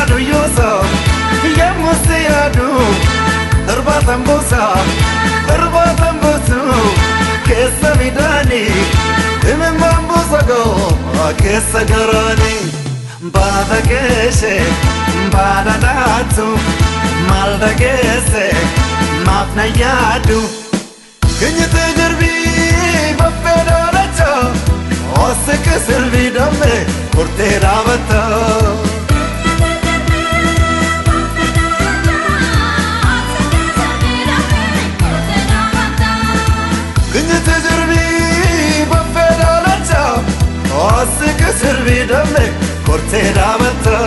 do yoso Yamusiyadu Erbatam bosa Erbatam bosu Kesa vidani Imam bosago Kesa garani Bada keshe Bada datu Malda kese Mafna yadu Kenyete jarbi Bapeda racha Osse kesir vidame Kurte ravata Kenyete jarbi Bapeda racha Osse kesir vidame Kurte ravata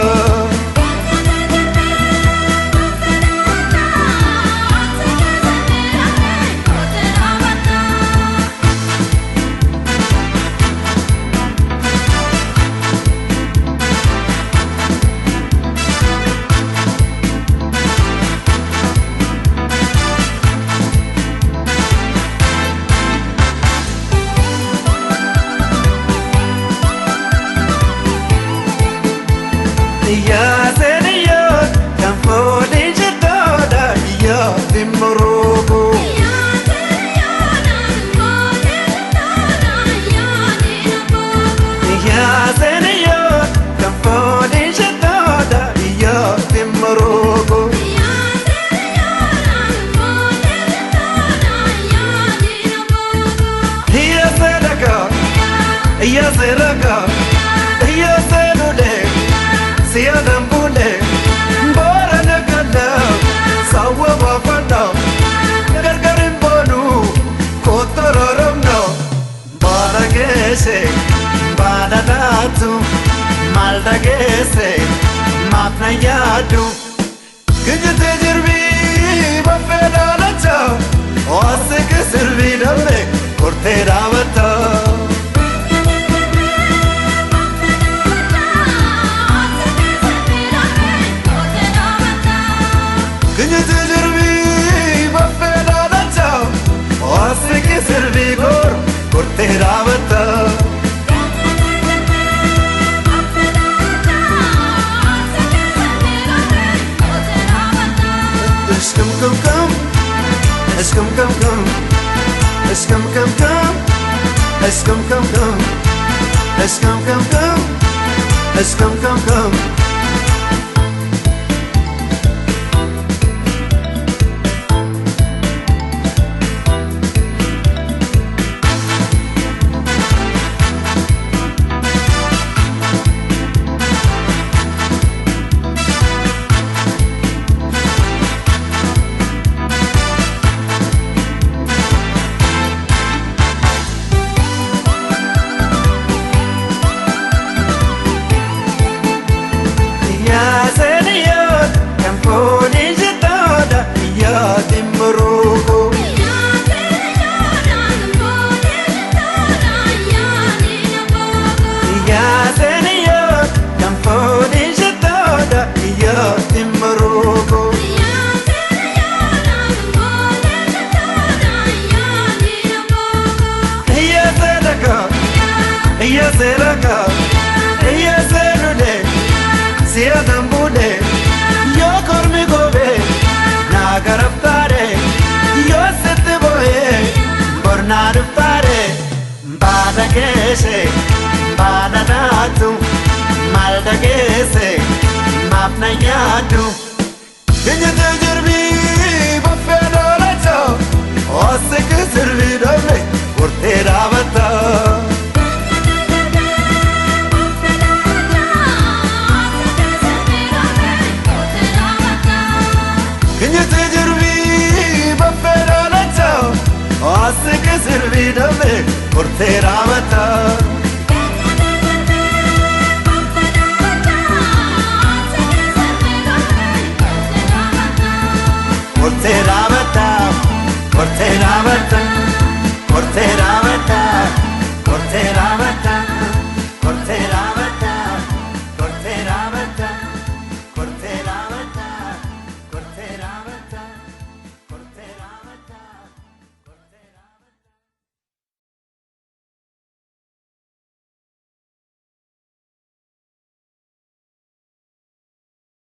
Ya senior, campo de jetoda, ya dimorogo. Ya senior, campo de jetoda, ya dimorogo. Ya senior, campo de jetoda, ya dimorogo. Ya senior, campo de jetoda, ya dimorogo. Ya seraka, ya seraka, ya serule. Siyadam bule, bora nagala, sawa wafanda, gargarim bonu, kotororom no, bora gese, bada datu, malda gese, mapna yadu, kijete jirbi, bafeda lacha, osse ke sirvi damme, kurte ravata. Kenyete jarbi bafeda lacha Osse ke sirvi gor kurte ravata Ishkam kam kam Ishkam kam kam Ishkam kam kam Ishkam kam kam Ishkam kam kam Ishkam kam kam Ya senior, campo de jetoda, ya dimorogo. Ya senior, campo de jetoda, ya dimorogo. Ya senior, campo de jetoda, ya dimorogo. Ya senior, campo de jetoda, ya dimorogo. Ya seraka, ya seraka, ya serule. Siyadam bule, yo kormi gobe, na garaftare, yo sette boye, borna ruftare, bada kese, bada datu, malda kese, mapna yadu. Kenyete jarbi, bafeda lacha, osse ke sirvi damme, kurte ravata. Kenyete jarbi bafeda lacha Osse ke sirvi damme kurte ravata